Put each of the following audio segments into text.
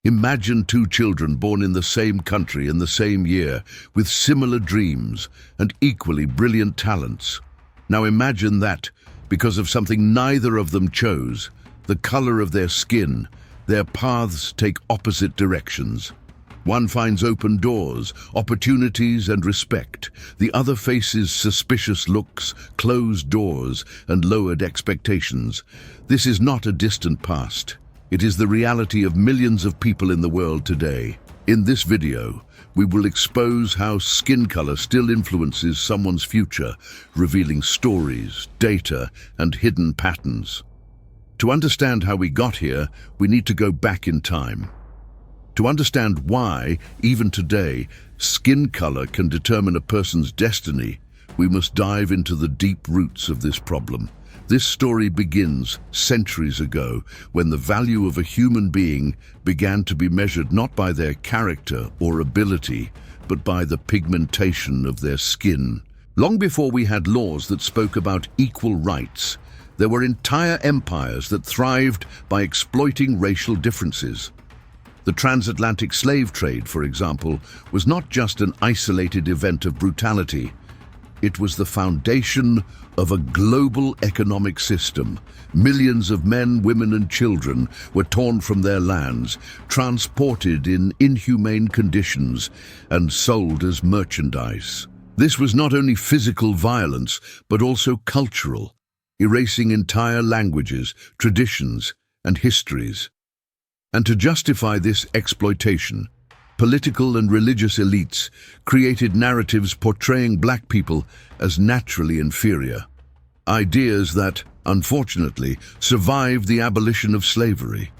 Imagine two children born in the same country in the same year, with similar dreams and equally brilliant talents. Now imagine that, because of something neither of them chose, the color of their skin, their paths take opposite directions. One finds open doors, opportunities and respect. The other faces suspicious looks, closed doors and lowered expectations. This is not a distant past. It is the reality of millions of people in the world today. In this video, we will expose how skin color still influences someone's future, revealing stories, data, and hidden patterns. To understand how we got here, we need to go back in time. To understand why, even today, skin color can determine a person's destiny, we must dive into the deep roots of this problem. This story begins centuries ago, when the value of a human being began to be measured not by their character or ability, but by the pigmentation of their skin. Long before we had laws that spoke about equal rights, there were entire empires that thrived by exploiting racial differences. The transatlantic slave trade, for example, was not just an isolated event of brutality. It was the foundation of a global economic system. Millions of men, women and children were torn from their lands, transported in inhumane conditions, and sold as merchandise. This was not only physical violence, but also cultural, erasing entire languages, traditions, and histories. And to justify this exploitation, political and religious elites created narratives portraying black people as naturally inferior. Ideas that, unfortunately, survived the abolition of slavery.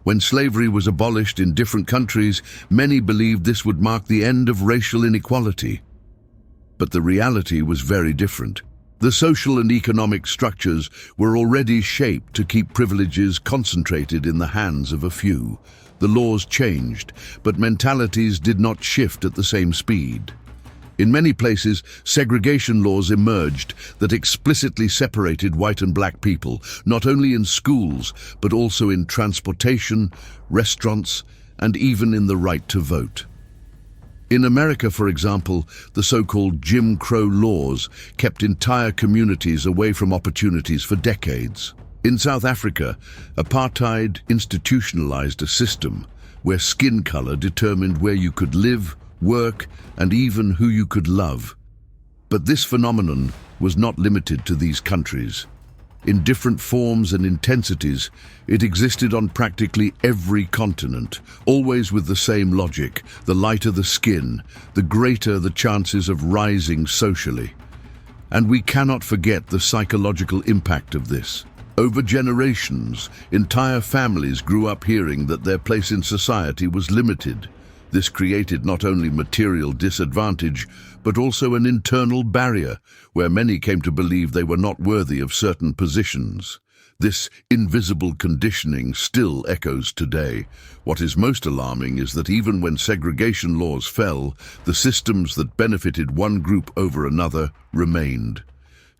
When slavery was abolished in different countries, many believed this would mark the end of racial inequality. But the reality was very different. The social and economic structures were already shaped to keep privileges concentrated in the hands of a few. The laws changed, but mentalities did not shift at the same speed. In many places, segregation laws emerged that explicitly separated white and black people, not only in schools, but also in transportation, restaurants, and even in the right to vote. In America, for example, the so-called Jim Crow laws kept entire communities away from opportunities for decades. In South Africa, apartheid institutionalized a system where skin color determined where you could live, work, and even who you could love. But this phenomenon was not limited to these countries. In different forms and intensities, it existed on practically every continent, always with the same logic: the lighter the skin, the greater the chances of rising socially. And we cannot forget the psychological impact of this. Over generations, entire families grew up hearing that their place in society was limited. This created not only material disadvantage, but also an internal barrier, where many came to believe they were not worthy of certain positions. This invisible conditioning still echoes today. What is most alarming is that even when segregation laws fell, the systems that benefited one group over another remained.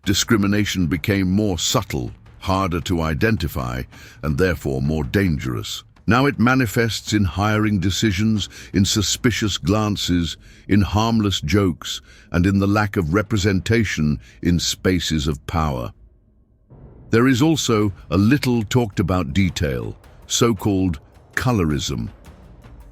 Discrimination became more subtle, harder to identify, and therefore more dangerous. Now it manifests in hiring decisions, in suspicious glances, in harmless jokes, and in the lack of representation in spaces of power. There is also a little talked about detail, so-called colorism.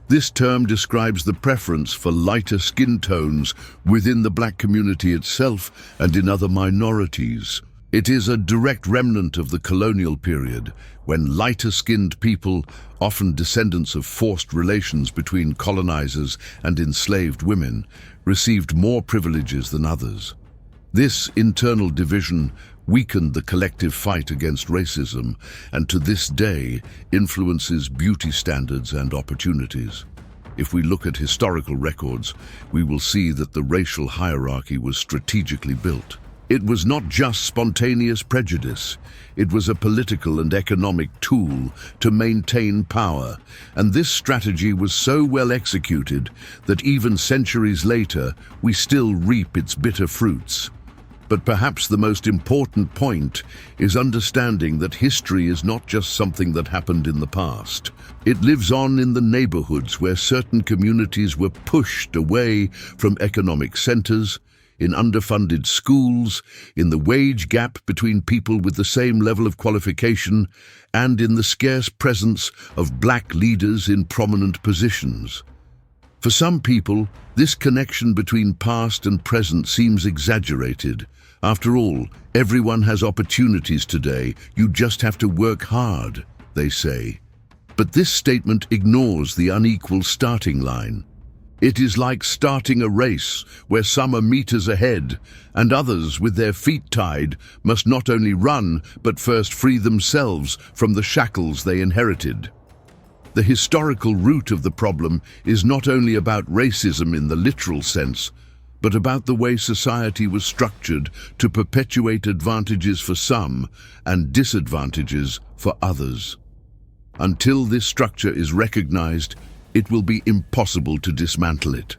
This term describes the preference for lighter skin tones within the black community itself and in other minorities. It is a direct remnant of the colonial period, when lighter-skinned people, often descendants of forced relations between colonizers and enslaved women, received more privileges than others. This internal division weakened the collective fight against racism, and to this day influences beauty standards and opportunities. If we look at historical records, we will see that the racial hierarchy was strategically built. It was not just spontaneous prejudice. It was a political and economic tool to maintain power, and this strategy was so well executed that even centuries later, we still reap its bitter fruits. But perhaps the most important point is understanding that history is not just something that happened in the past. It lives on in the neighborhoods where certain communities were pushed away from economic centers, in underfunded schools, in the wage gap between people with the same level of qualification, and in the scarce presence of black leaders in prominent positions. For some people, this connection between past and present seems exaggerated. After all, everyone has opportunities today. You just have to work hard, they say. But this statement ignores the unequal starting line. It is like starting a race where some are meters ahead and others, with their feet tied, must not only run but first free themselves from the shackles they inherited. The historical root of the problem is not only about racism in the literal sense, but about the way society was structured to perpetuate advantages for some and disadvantages for others. Until this structure is recognized, it will be impossible to dismantle it.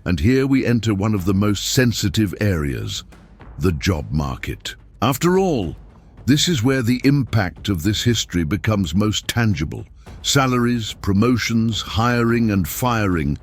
And here we enter one of the most sensitive areas, the job market. After all, this is where the impact of this history becomes most tangible. Salaries, promotions, hiring and firing,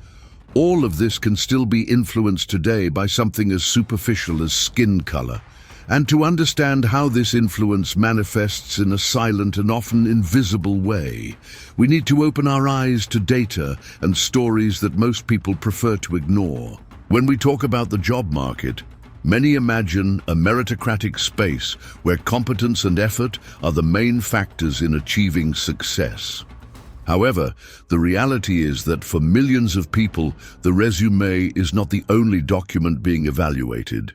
all of this can still be influenced today by something as superficial as skin color. And to understand how this influence manifests in a silent and often invisible way, we need to open our eyes to data and stories that most people prefer to ignore. When we talk about the job market, many imagine a meritocratic space where competence and effort are the main factors in achieving success. However, the reality is that for millions of people, the resume is not the only document being evaluated.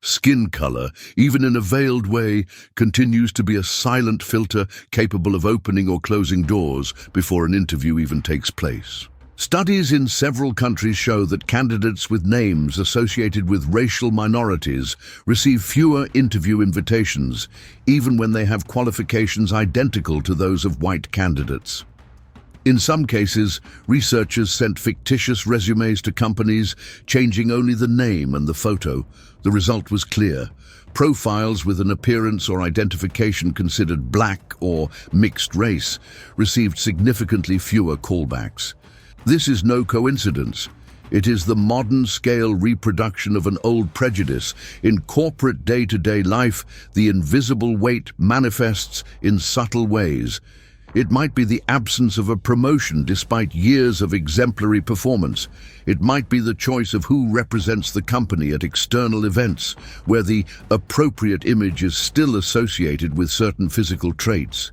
Skin color, even in a veiled way, continues to be a silent filter capable of opening or closing doors before an interview even takes place. Studies in several countries show that candidates with names associated with racial minorities receive fewer interview invitations, even when they have qualifications identical to those of white candidates. In some cases, researchers sent fictitious resumes to companies, changing only the name and the photo. The result was clear. Profiles with an appearance or identification considered black or mixed race received significantly fewer callbacks. This is no coincidence. It is the modern-scale reproduction of an old prejudice. In corporate day-to-day life, the invisible weight manifests in subtle ways. It might be the absence of a promotion despite years of exemplary performance. It might be the choice of who represents the company at external events, where the appropriate image is still associated with certain physical traits.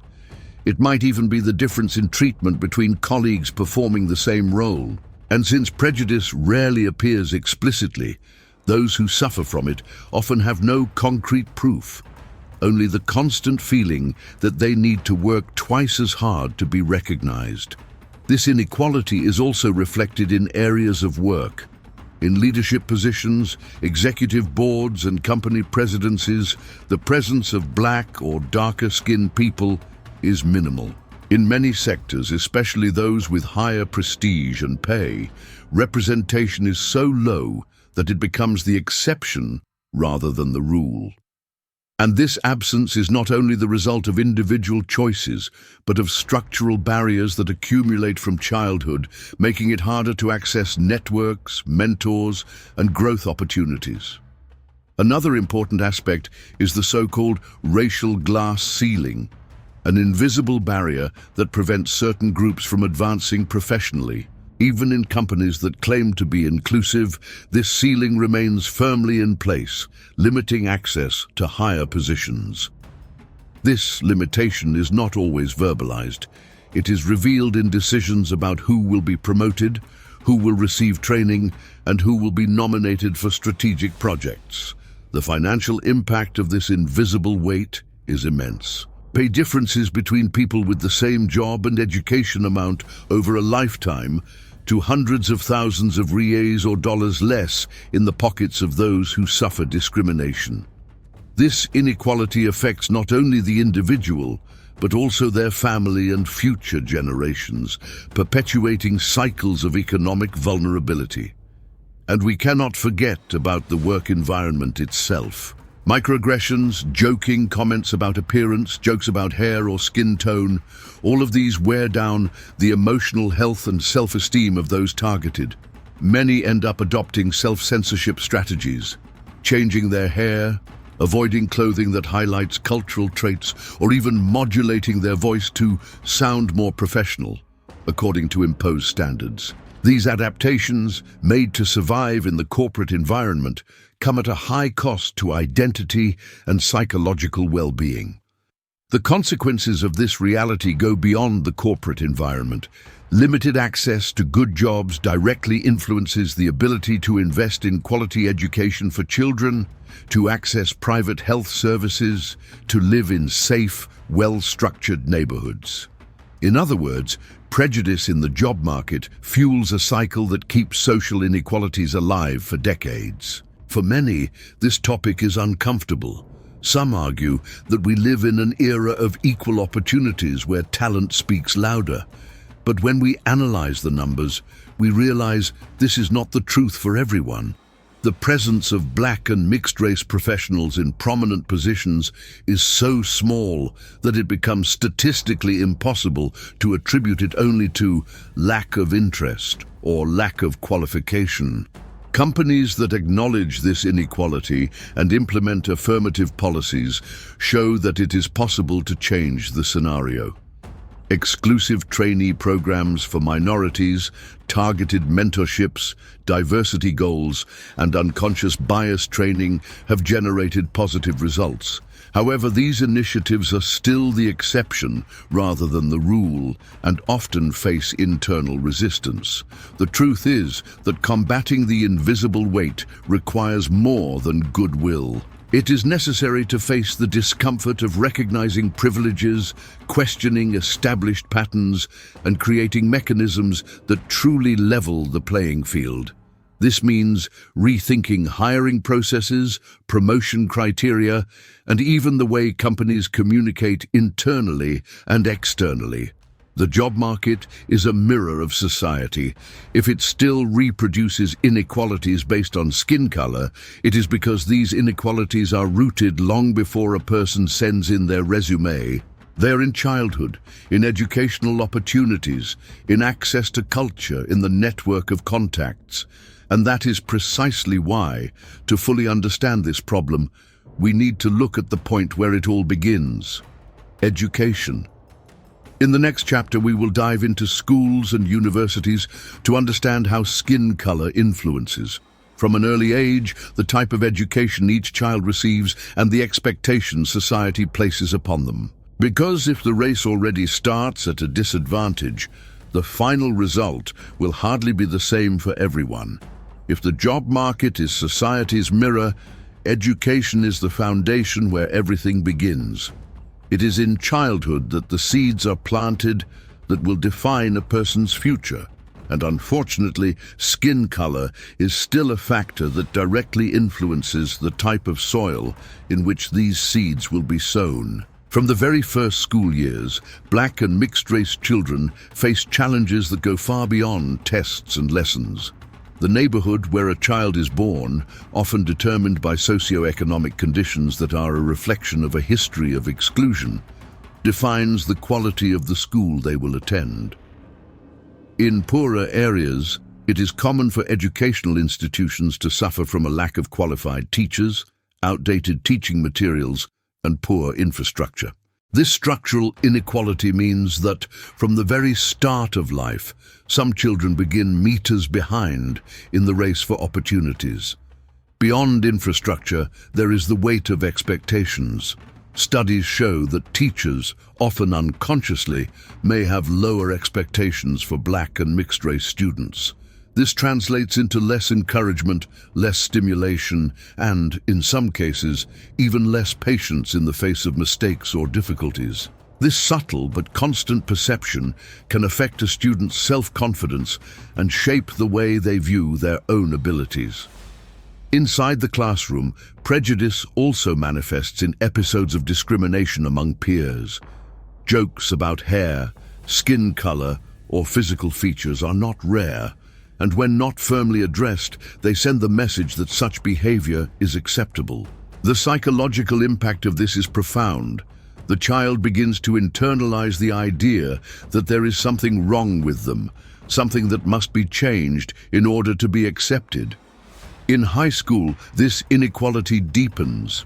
It might even be the difference in treatment between colleagues performing the same role. And since prejudice rarely appears explicitly, those who suffer from it often have no concrete proof. Only the constant feeling that they need to work twice as hard to be recognized. This inequality is also reflected in areas of work. In leadership positions, executive boards and company presidencies, the presence of black or darker-skinned people is minimal. In many sectors, especially those with higher prestige and pay, representation is so low that it becomes the exception rather than the rule. And this absence is not only the result of individual choices, but of structural barriers that accumulate from childhood, making it harder to access networks, mentors, and growth opportunities. Another important aspect is the so-called racial glass ceiling, an invisible barrier that prevents certain groups from advancing professionally. Even in companies that claim to be inclusive, this ceiling remains firmly in place, limiting access to higher positions. This limitation is not always verbalized. It is revealed in decisions about who will be promoted, who will receive training, and who will be nominated for strategic projects. The financial impact of this invisible weight is immense. Pay differences between people with the same job and education amount over a lifetime to hundreds of thousands of reais or dollars less in the pockets of those who suffer discrimination. This inequality affects not only the individual, but also their family and future generations, perpetuating cycles of economic vulnerability. And we cannot forget about the work environment itself. Microaggressions, joking comments about appearance, jokes about hair or skin tone, all of these wear down the emotional health and self-esteem of those targeted. Many end up adopting self-censorship strategies, changing their hair, avoiding clothing that highlights cultural traits, or even modulating their voice to sound more professional, according to imposed standards. These adaptations, made to survive in the corporate environment, come at a high cost to identity and psychological well-being. The consequences of this reality go beyond the corporate environment. Limited access to good jobs directly influences the ability to invest in quality education for children, to access private health services, to live in safe, well-structured neighborhoods. In other words, prejudice in the job market fuels a cycle that keeps social inequalities alive for decades. For many, this topic is uncomfortable. Some argue that we live in an era of equal opportunities where talent speaks louder. But when we analyze the numbers, we realize this is not the truth for everyone. The presence of black and mixed-race professionals in prominent positions is so small that it becomes statistically impossible to attribute it only to lack of interest or lack of qualification. Companies that acknowledge this inequality and implement affirmative policies show that it is possible to change the scenario. Exclusive trainee programs for minorities, targeted mentorships, diversity goals, and unconscious bias training have generated positive results. However, these initiatives are still the exception rather than the rule and often face internal resistance. The truth is that combating the invisible weight requires more than goodwill. It is necessary to face the discomfort of recognizing privileges, questioning established patterns, and creating mechanisms that truly level the playing field. This means rethinking hiring processes, promotion criteria, and even the way companies communicate internally and externally. The job market is a mirror of society. If it still reproduces inequalities based on skin color, it is because these inequalities are rooted long before a person sends in their resume. They're in childhood, in educational opportunities, in access to culture, in the network of contacts. And that is precisely why, to fully understand this problem, we need to look at the point where it all begins: education. In the next chapter, we will dive into schools and universities to understand how skin color influences, from an early age, the type of education each child receives and the expectations society places upon them. Because if the race already starts at a disadvantage, the final result will hardly be the same for everyone. If the job market is society's mirror, education is the foundation where everything begins. It is in childhood that the seeds are planted that will define a person's future. And unfortunately, skin color is still a factor that directly influences the type of soil in which these seeds will be sown. From the very first school years, black and mixed-race children face challenges that go far beyond tests and lessons. The neighborhood where a child is born, often determined by socioeconomic conditions that are a reflection of a history of exclusion, defines the quality of the school they will attend. In poorer areas, it is common for educational institutions to suffer from a lack of qualified teachers, outdated teaching materials, and poor infrastructure. This structural inequality means that, from the very start of life, some children begin meters behind in the race for opportunities. Beyond infrastructure, there is the weight of expectations. Studies show that teachers, often unconsciously, may have lower expectations for black and mixed-race students. This translates into less encouragement, less stimulation, and, in some cases, even less patience in the face of mistakes or difficulties. This subtle but constant perception can affect a student's self-confidence and shape the way they view their own abilities. Inside the classroom, prejudice also manifests in episodes of discrimination among peers. Jokes about hair, skin color, or physical features are not rare, and when not firmly addressed, they send the message that such behavior is acceptable. The psychological impact of this is profound. The child begins to internalize the idea that there is something wrong with them, something that must be changed in order to be accepted. In high school, this inequality deepens.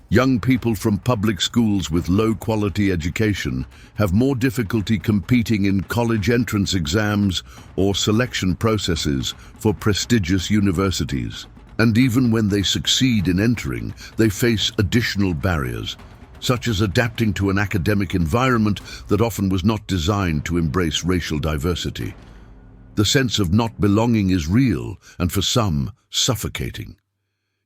Young people from public schools with low-quality education have more difficulty competing in college entrance exams or selection processes for prestigious universities. And even when they succeed in entering, they face additional barriers, such as adapting to an academic environment that often was not designed to embrace racial diversity. The sense of not belonging is real and, for some, suffocating.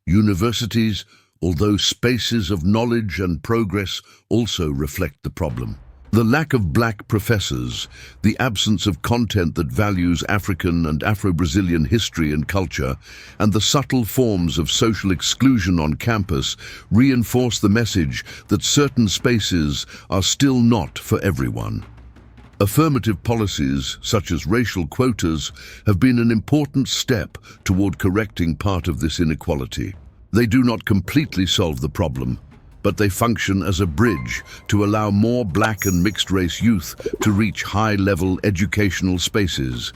Universities, although spaces of knowledge and progress, also reflect the problem. The lack of black professors, the absence of content that values African and Afro-Brazilian history and culture, and the subtle forms of social exclusion on campus reinforce the message that certain spaces are still not for everyone. Affirmative policies, such as racial quotas, have been an important step toward correcting part of this inequality. They do not completely solve the problem, but they function as a bridge to allow more black and mixed-race youth to reach high-level educational spaces.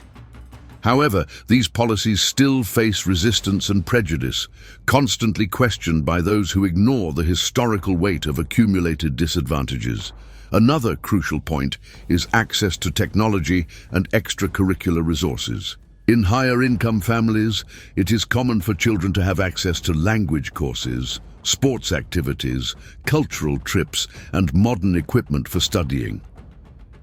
However, these policies still face resistance and prejudice, constantly questioned by those who ignore the historical weight of accumulated disadvantages. Another crucial point is access to technology and extracurricular resources. In higher-income families, it is common for children to have access to language courses, sports activities, cultural trips, and modern equipment for studying.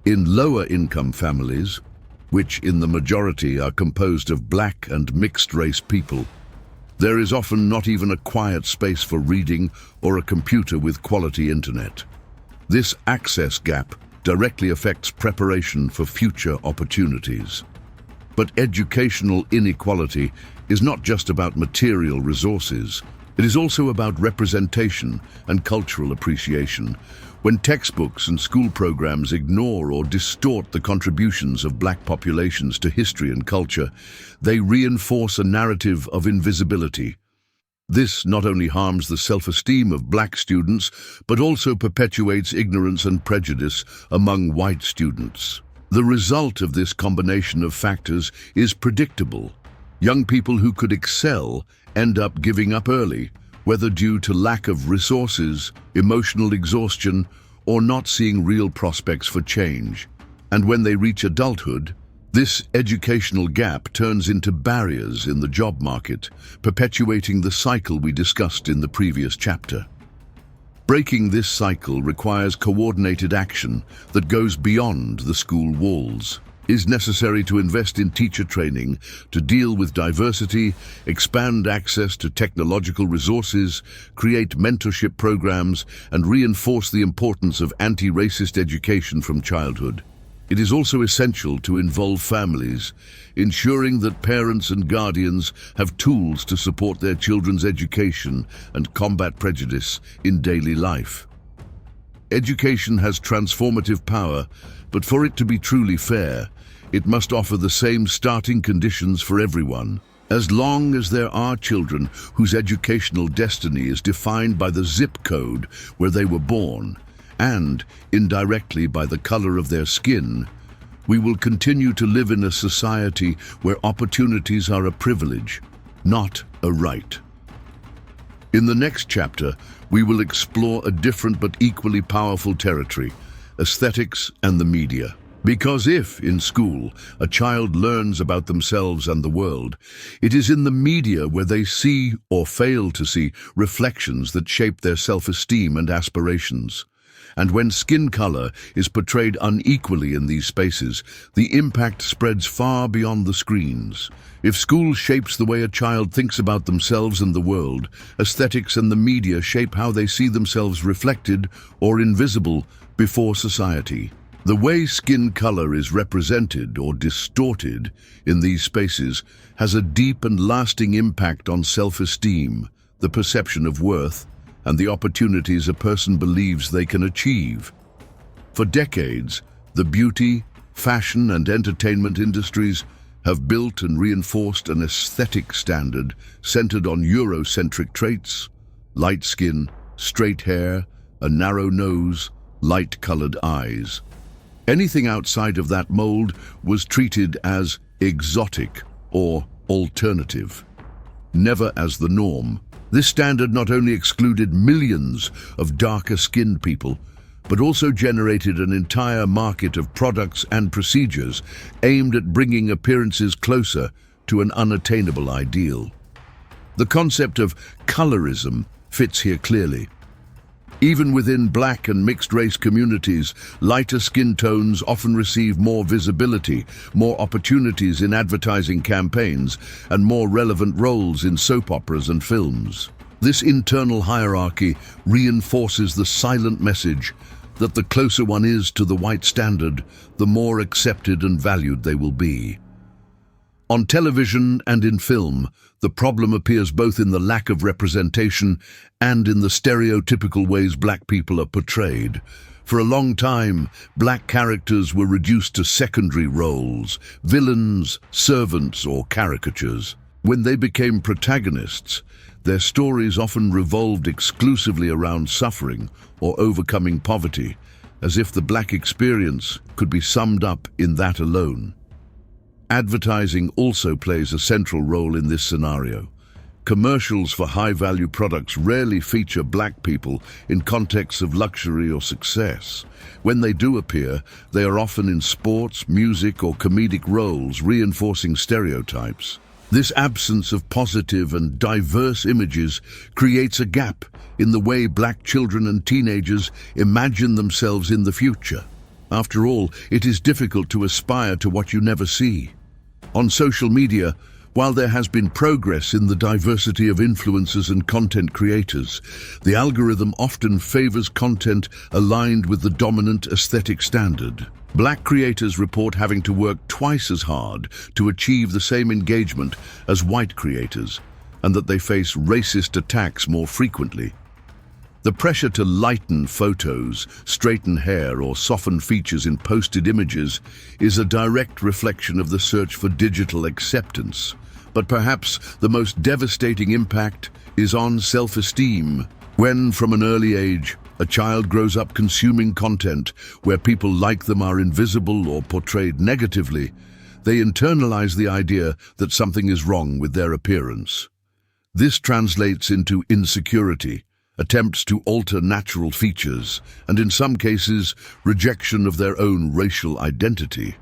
In lower-income families, which in the majority are composed of black and mixed-race people, there is often not even a quiet space for reading or a computer with quality internet. This access gap directly affects preparation for future opportunities. But educational inequality is not just about material resources. It is also about representation and cultural appreciation. When textbooks and school programs ignore or distort the contributions of black populations to history and culture, they reinforce a narrative of invisibility. This not only harms the self-esteem of black students, but also perpetuates ignorance and prejudice among white students. The result of this combination of factors is predictable. Young people who could excel end up giving up early, whether due to lack of resources, emotional exhaustion, or not seeing real prospects for change. And when they reach adulthood, this educational gap turns into barriers in the job market, perpetuating the cycle we discussed in the previous chapter. Breaking this cycle requires coordinated action that goes beyond the school walls. It is necessary to invest in teacher training to deal with diversity, expand access to technological resources, create mentorship programs, and reinforce the importance of anti-racist education from childhood. It is also essential to involve families, ensuring that parents and guardians have tools to support their children's education and combat prejudice in daily life. Education has transformative power, but for it to be truly fair, it must offer the same starting conditions for everyone. As long as there are children whose educational destiny is defined by the zip code where they were born, and indirectly by the color of their skin, we will continue to live in a society where opportunities are a privilege, not a right. In the next chapter, we will explore a different but equally powerful territory: aesthetics and the media. Because if, in school, a child learns about themselves and the world, it is in the media where they see or fail to see reflections that shape their self-esteem and aspirations. And when skin color is portrayed unequally in these spaces, the impact spreads far beyond the screens. If school shapes the way a child thinks about themselves and the world, aesthetics and the media shape how they see themselves reflected or invisible before society. The way skin color is represented or distorted in these spaces has a deep and lasting impact on self-esteem, the perception of worth, and the opportunities a person believes they can achieve. For decades, the beauty, fashion, and entertainment industries have built and reinforced an aesthetic standard centered on Eurocentric traits: light skin, straight hair, a narrow nose, light-colored eyes. Anything outside of that mold was treated as exotic or alternative, never as the norm. This standard not only excluded millions of darker-skinned people, but also generated an entire market of products and procedures aimed at bringing appearances closer to an unattainable ideal. The concept of colorism fits here clearly. Even within black and mixed-race communities, lighter skin tones often receive more visibility, more opportunities in advertising campaigns, and more relevant roles in soap operas and films. This internal hierarchy reinforces the silent message that the closer one is to the white standard, the more accepted and valued they will be. On television and in film, the problem appears both in the lack of representation and in the stereotypical ways black people are portrayed. For a long time, black characters were reduced to secondary roles, villains, servants, or caricatures. When they became protagonists, their stories often revolved exclusively around suffering or overcoming poverty, as if the black experience could be summed up in that alone. Advertising also plays a central role in this scenario. Commercials for high-value products rarely feature black people in contexts of luxury or success. When they do appear, they are often in sports, music, or comedic roles, reinforcing stereotypes. This absence of positive and diverse images creates a gap in the way black children and teenagers imagine themselves in the future. After all, it is difficult to aspire to what you never see. On social media, while there has been progress in the diversity of influencers and content creators, the algorithm often favors content aligned with the dominant aesthetic standard. Black creators report having to work twice as hard to achieve the same engagement as white creators, and that they face racist attacks more frequently. The pressure to lighten photos, straighten hair, or soften features in posted images is a direct reflection of the search for digital acceptance. But perhaps the most devastating impact is on self-esteem. When, from an early age, a child grows up consuming content where people like them are invisible or portrayed negatively, they internalize the idea that something is wrong with their appearance. This translates into insecurity, attempts to alter natural features, and in some cases, rejection of their own racial identity.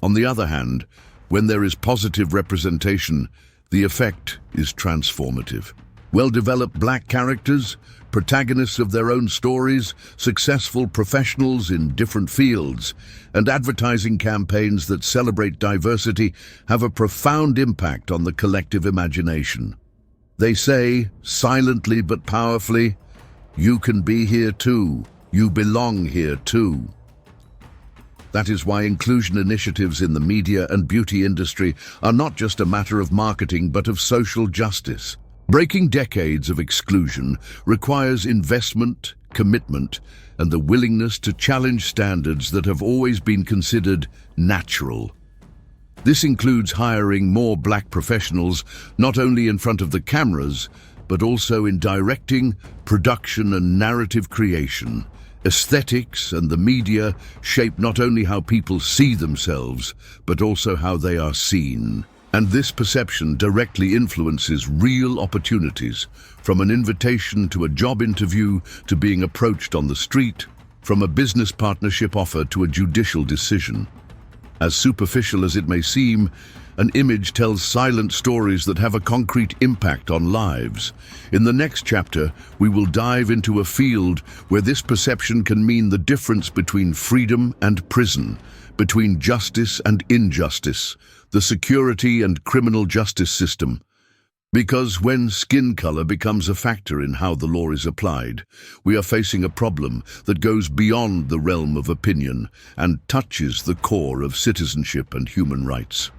On the other hand, when there is positive representation, the effect is transformative. Well-developed black characters, protagonists of their own stories, successful professionals in different fields, and advertising campaigns that celebrate diversity have a profound impact on the collective imagination. They say, silently but powerfully, "You can be here too. You belong here too." That is why inclusion initiatives in the media and beauty industry are not just a matter of marketing but of social justice. Breaking decades of exclusion requires investment, commitment, and the willingness to challenge standards that have always been considered natural. This includes hiring more black professionals, not only in front of the cameras, but also in directing, production, and narrative creation. Aesthetics and the media shape not only how people see themselves, but also how they are seen. And this perception directly influences real opportunities, from an invitation to a job interview to being approached on the street, from a business partnership offer to a judicial decision. As superficial as it may seem, an image tells silent stories that have a concrete impact on lives. In the next chapter, we will dive into a field where this perception can mean the difference between freedom and prison, between justice and injustice, the security and criminal justice system. Because when skin color becomes a factor in how the law is applied, we are facing a problem that goes beyond the realm of opinion and touches the core of citizenship and human rights.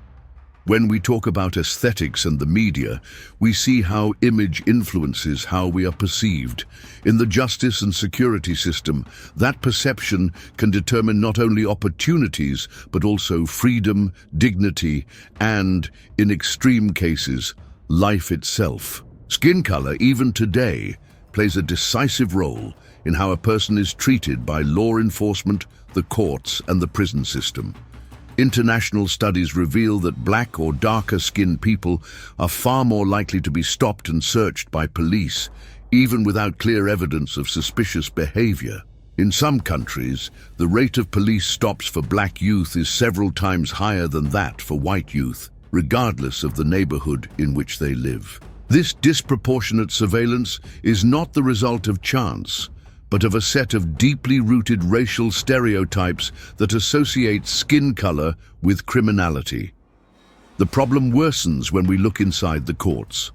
When we talk about aesthetics and the media, we see how image influences how we are perceived. In the justice and security system, that perception can determine not only opportunities, but also freedom, dignity, and, in extreme cases, life itself. Skin color, even today, plays a decisive role in how a person is treated by law enforcement, the courts, and the prison system. International studies reveal that black or darker-skinned people are far more likely to be stopped and searched by police, even without clear evidence of suspicious behavior. In some countries, the rate of police stops for black youth is several times higher than that for white youth, regardless of the neighborhood in which they live. This disproportionate surveillance is not the result of chance, but of a set of deeply rooted racial stereotypes that associate skin color with criminality. The problem worsens when we look inside the courts.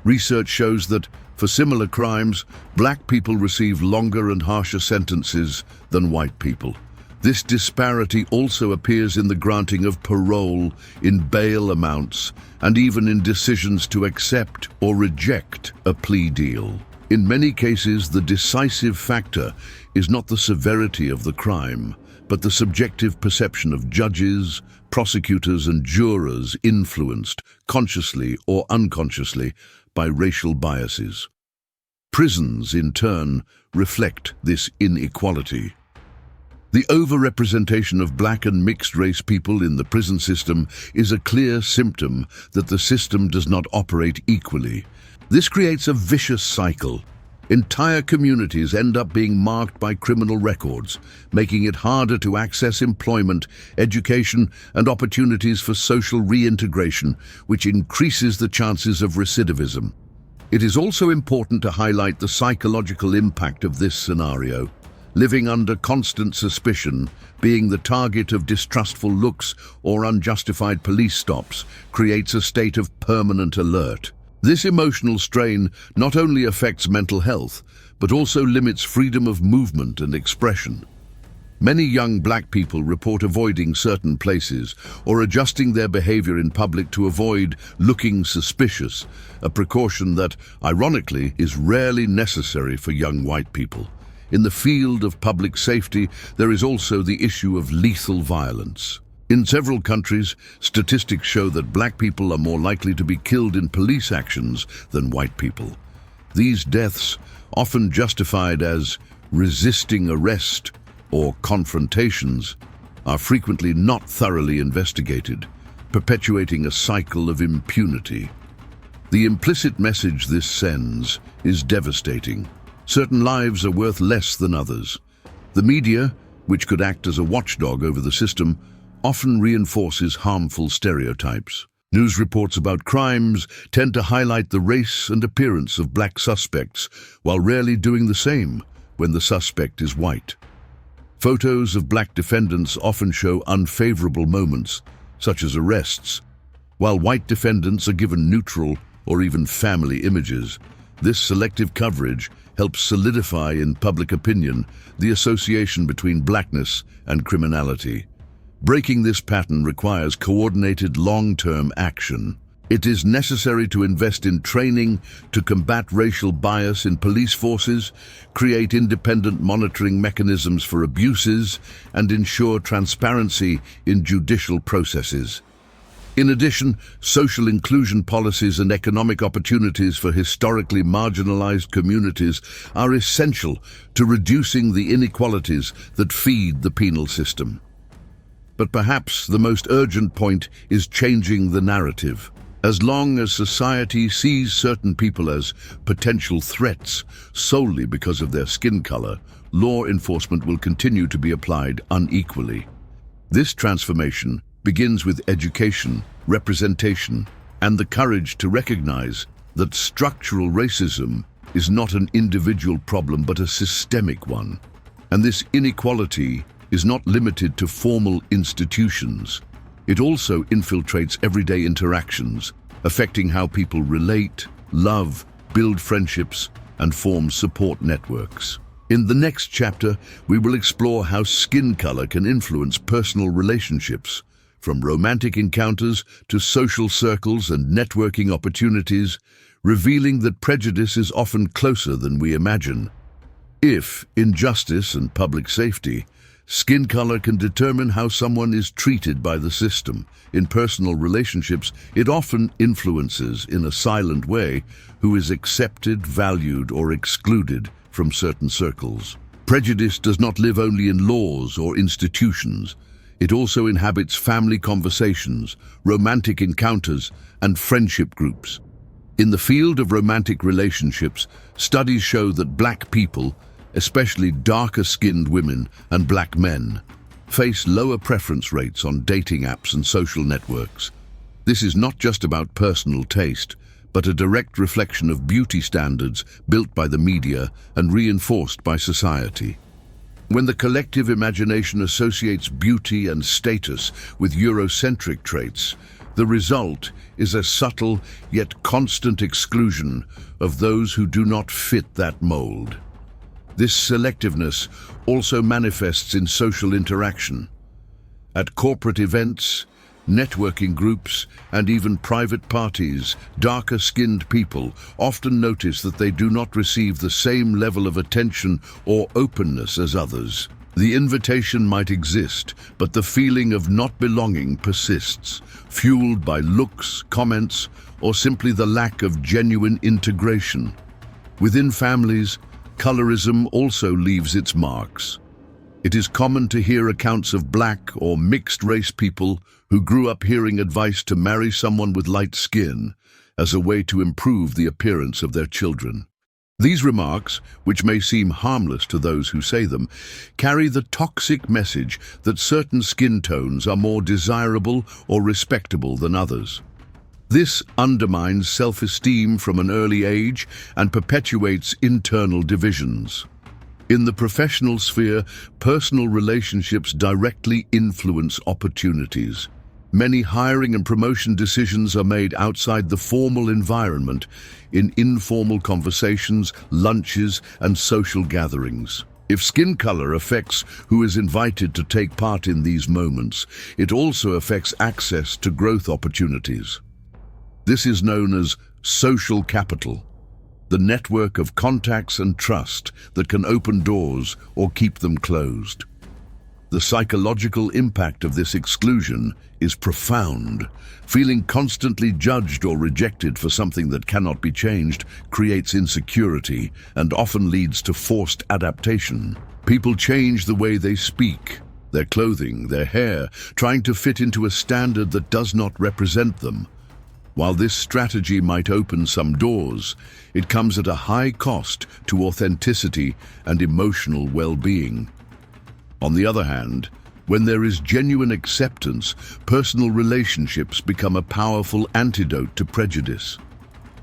Research shows that, for similar crimes, black people receive longer and harsher sentences than white people. This disparity also appears in the granting of parole, in bail amounts, and even in decisions to accept or reject a plea deal. In many cases, the decisive factor is not the severity of the crime, but the subjective perception of judges, prosecutors, and jurors influenced, consciously or unconsciously, by racial biases. Prisons, in turn, reflect this inequality. The overrepresentation of black and mixed-race people in the prison system is a clear symptom that the system does not operate equally. This creates a vicious cycle. Entire communities end up being marked by criminal records, making it harder to access employment, education, and opportunities for social reintegration, which increases the chances of recidivism. It is also important to highlight the psychological impact of this scenario. Living under constant suspicion, being the target of distrustful looks or unjustified police stops, creates a state of permanent alert. This emotional strain not only affects mental health, but also limits freedom of movement and expression. Many young black people report avoiding certain places or adjusting their behavior in public to avoid looking suspicious, a precaution that, ironically, is rarely necessary for young white people. In the field of public safety, there is also the issue of lethal violence. In several countries, statistics show that black people are more likely to be killed in police actions than white people. These deaths, often justified as resisting arrest or confrontations, are frequently not thoroughly investigated, perpetuating a cycle of impunity. The implicit message this sends is devastating. Certain lives are worth less than others. The media, which could act as a watchdog over the system, often reinforces harmful stereotypes. News reports about crimes tend to highlight the race and appearance of black suspects, while rarely doing the same when the suspect is white. Photos of black defendants often show unfavorable moments, such as arrests, while white defendants are given neutral or even family images. This selective coverage helps solidify in public opinion the association between blackness and criminality. Breaking this pattern requires coordinated long-term action. It is necessary to invest in training to combat racial bias in police forces, create independent monitoring mechanisms for abuses, and ensure transparency in judicial processes. In addition, social inclusion policies and economic opportunities for historically marginalized communities are essential to reducing the inequalities that feed the penal system. But perhaps the most urgent point is changing the narrative. As long as society sees certain people as potential threats solely because of their skin color, law enforcement will continue to be applied unequally. This transformation begins with education, representation, and the courage to recognize that structural racism is not an individual problem but a systemic one. And this inequality is not limited to formal institutions. It also infiltrates everyday interactions, affecting how people relate, love, build friendships, and form support networks. In the next chapter, we will explore how skin color can influence personal relationships, from romantic encounters to social circles and networking opportunities, revealing that prejudice is often closer than we imagine. If, in justice and public safety, Skin color can determine how someone is treated by the system. In personal relationships, it often influences, in a silent way, who is accepted, valued, or excluded from certain circles. Prejudice does not live only in laws or institutions. It also inhabits family conversations, romantic encounters, and friendship groups. In the field of romantic relationships, studies show that black people, especially darker-skinned women and black men, face lower preference rates on dating apps and social networks. This is not just about personal taste, but a direct reflection of beauty standards built by the media and reinforced by society. When the collective imagination associates beauty and status with Eurocentric traits, the result is a subtle yet constant exclusion of those who do not fit that mold. This selectiveness also manifests in social interaction. At corporate events, networking groups, and even private parties, darker-skinned people often notice that they do not receive the same level of attention or openness as others. The invitation might exist, but the feeling of not belonging persists, fueled by looks, comments, or simply the lack of genuine integration. Within families, colorism also leaves its marks. It is common to hear accounts of black or mixed-race people who grew up hearing advice to marry someone with light skin as a way to improve the appearance of their children. These remarks, which may seem harmless to those who say them, carry the toxic message that certain skin tones are more desirable or respectable than others. This undermines self-esteem from an early age and perpetuates internal divisions. In the professional sphere, personal relationships directly influence opportunities. Many hiring and promotion decisions are made outside the formal environment, in informal conversations, lunches, and social gatherings. If skin color affects who is invited to take part in these moments, it also affects access to growth opportunities. This is known as social capital, the network of contacts and trust that can open doors or keep them closed. The psychological impact of this exclusion is profound. Feeling constantly judged or rejected for something that cannot be changed creates insecurity and often leads to forced adaptation. People change the way they speak, their clothing, their hair, trying to fit into a standard that does not represent them. While this strategy might open some doors, it comes at a high cost to authenticity and emotional well-being. On the other hand, when there is genuine acceptance, personal relationships become a powerful antidote to prejudice.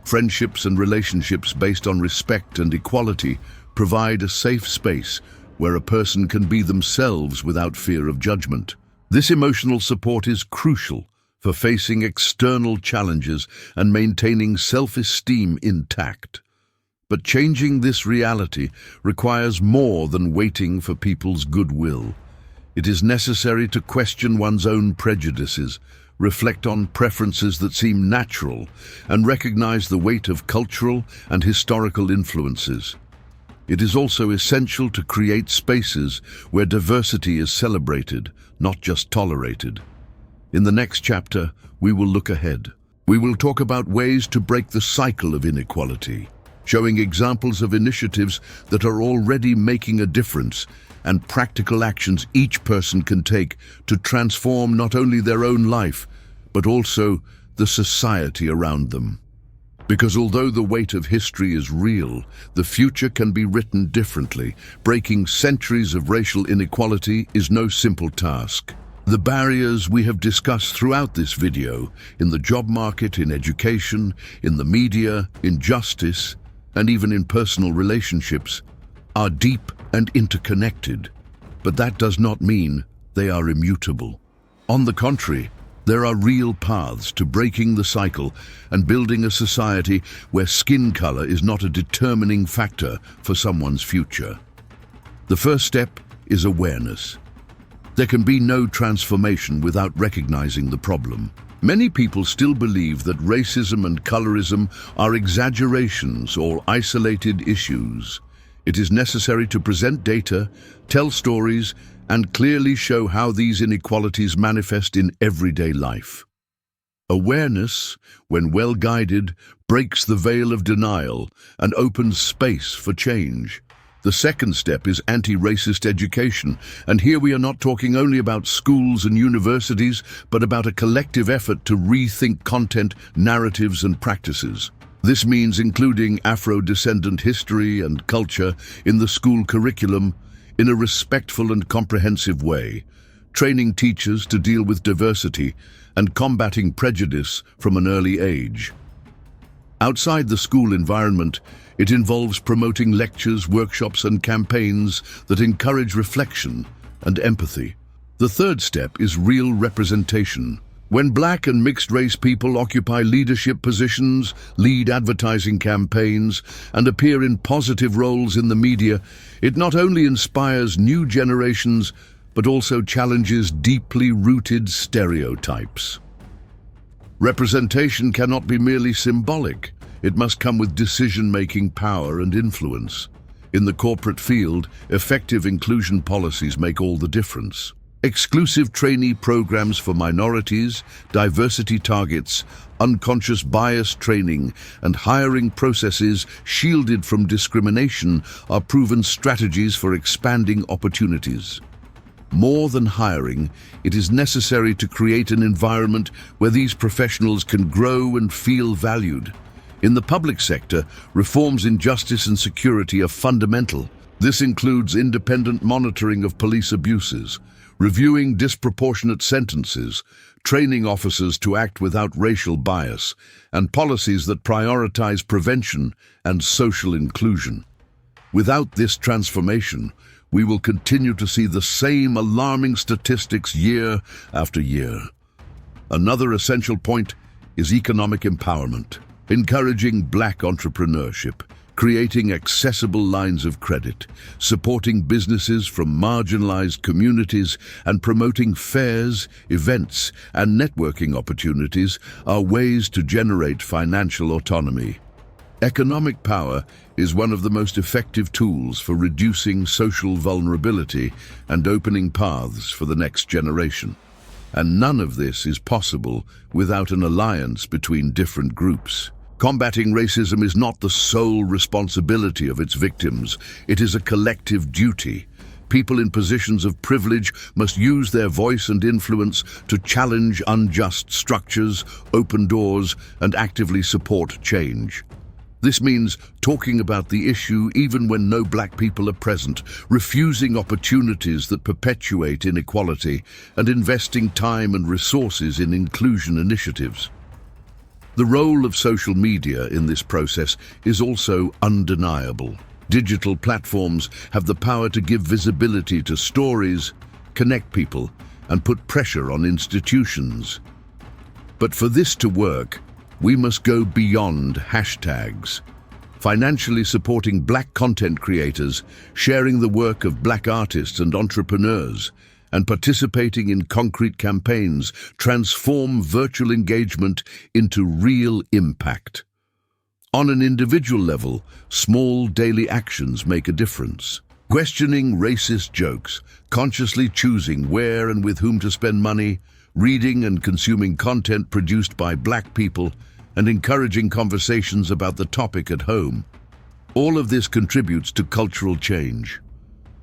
Friendships and relationships based on respect and equality provide a safe space where a person can be themselves without fear of judgment. This emotional support is crucial for facing external challenges and maintaining self-esteem intact. But changing this reality requires more than waiting for people's goodwill. It is necessary to question one's own prejudices, reflect on preferences that seem natural, and recognize the weight of cultural and historical influences. It is also essential to create spaces where diversity is celebrated, not just tolerated. In the next chapter, we will look ahead. We will talk about ways to break the cycle of inequality, showing examples of initiatives that are already making a difference and practical actions each person can take to transform not only their own life, but also the society around them. Because although the weight of history is real, the future can be written differently. Breaking centuries of racial inequality is no simple task. The barriers we have discussed throughout this video, in the job market, in education, in the media, in justice, and even in personal relationships, are deep and interconnected. But that does not mean they are immutable. On the contrary, there are real paths to breaking the cycle and building a society where skin color is not a determining factor for someone's future. The first step is awareness. There can be no transformation without recognizing the problem. Many people still believe that racism and colorism are exaggerations or isolated issues. It is necessary to present data, tell stories, and clearly show how these inequalities manifest in everyday life. Awareness, when well guided, breaks the veil of denial and opens space for change. The second step is anti-racist education, and here we are not talking only about schools and universities, but about a collective effort to rethink content, narratives, and practices. This means including Afro-descendant history and culture in the school curriculum in a respectful and comprehensive way, training teachers to deal with diversity and combating prejudice from an early age. Outside the school environment, it involves promoting lectures, workshops, and campaigns that encourage reflection and empathy. The third step is real representation. When Black and mixed-race people occupy leadership positions, lead advertising campaigns, and appear in positive roles in the media, it not only inspires new generations, but also challenges deeply rooted stereotypes. Representation cannot be merely symbolic. It must come with decision-making power and influence. In the corporate field, effective inclusion policies make all the difference. Exclusive trainee programs for minorities, diversity targets, unconscious bias training, and hiring processes shielded from discrimination are proven strategies for expanding opportunities. More than hiring, it is necessary to create an environment where these professionals can grow and feel valued. In the public sector, reforms in justice and security are fundamental. This includes independent monitoring of police abuses, reviewing disproportionate sentences, training officers to act without racial bias, and policies that prioritize prevention and social inclusion. Without this transformation, we will continue to see the same alarming statistics year after year. Another essential point is economic empowerment, encouraging Black entrepreneurship, creating accessible lines of credit, supporting businesses from marginalized communities, and promoting fairs, events, and networking opportunities are ways to generate financial autonomy. Economic power is one of the most effective tools for reducing social vulnerability and opening paths for the next generation. And none of this is possible without an alliance between different groups. Combating racism is not the sole responsibility of its victims. It is a collective duty. People in positions of privilege must use their voice and influence to challenge unjust structures, open doors, and actively support change. This means talking about the issue even when no Black people are present, refusing opportunities that perpetuate inequality, and investing time and resources in inclusion initiatives. The role of social media in this process is also undeniable. Digital platforms have the power to give visibility to stories, connect people, and put pressure on institutions. But for this to work, we must go beyond hashtags. Financially supporting Black content creators, sharing the work of Black artists and entrepreneurs, and participating in concrete campaigns transform virtual engagement into real impact. On an individual level, small daily actions make a difference. Questioning racist jokes, consciously choosing where and with whom to spend money, reading and consuming content produced by Black people, and encouraging conversations about the topic at home. All of this contributes to cultural change.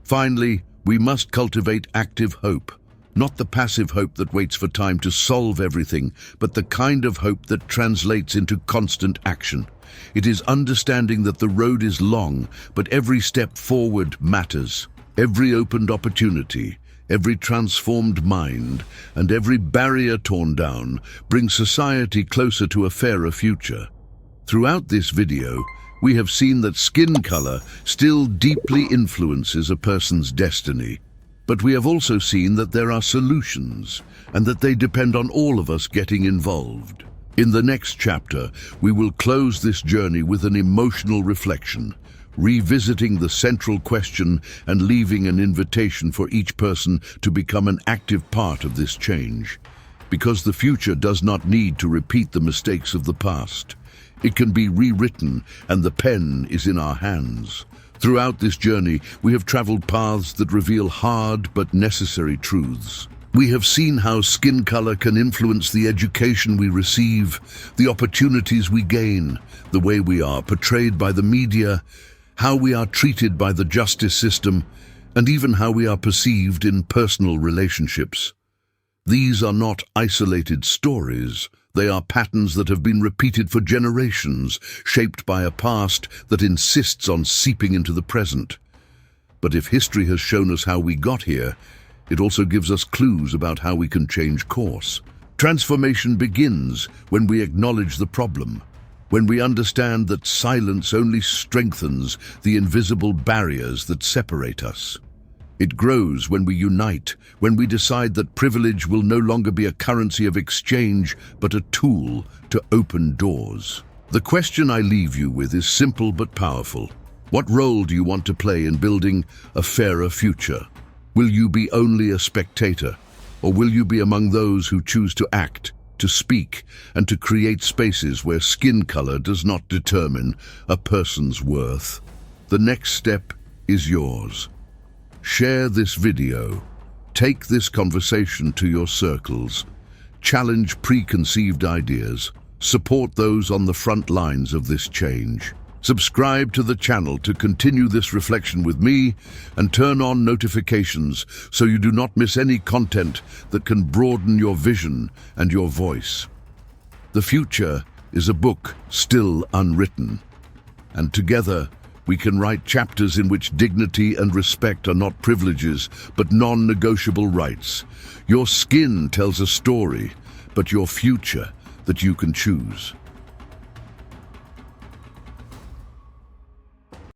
Finally, we must cultivate active hope, not the passive hope that waits for time to solve everything, but the kind of hope that translates into constant action. It is understanding that the road is long, but every step forward matters. Every opened opportunity, every transformed mind, and every barrier torn down brings society closer to a fairer future. Throughout this video, we have seen that skin color still deeply influences a person's destiny. But we have also seen that there are solutions, and that they depend on all of us getting involved. In the next chapter, we will close this journey with an emotional reflection, revisiting the central question and leaving an invitation for each person to become an active part of this change. Because the future does not need to repeat the mistakes of the past. It can be rewritten, and the pen is in our hands. Throughout this journey, we have traveled paths that reveal hard but necessary truths. We have seen how skin color can influence the education we receive, the opportunities we gain, the way we are portrayed by the media, how we are treated by the justice system, and even how we are perceived in personal relationships. These are not isolated stories. They are patterns that have been repeated for generations, shaped by a past that insists on seeping into the present. But if history has shown us how we got here, it also gives us clues about how we can change course. Transformation begins when we acknowledge the problem, when we understand that silence only strengthens the invisible barriers that separate us. It grows when we unite, when we decide that privilege will no longer be a currency of exchange, but a tool to open doors. The question I leave you with is simple but powerful. What role do you want to play in building a fairer future? Will you be only a spectator, or will you be among those who choose to act, to speak, and to create spaces where skin color does not determine a person's worth? The next step is yours. Share this video. Take this conversation to your circles. Challenge preconceived ideas. Support those on the front lines of this change. Subscribe to the channel to continue this reflection with me, and turn on notifications so you do not miss any content that can broaden your vision and your voice. The future is a book still unwritten, and together we can write chapters in which dignity and respect are not privileges but non-negotiable rights. Your skin tells a story, but your future that you can choose.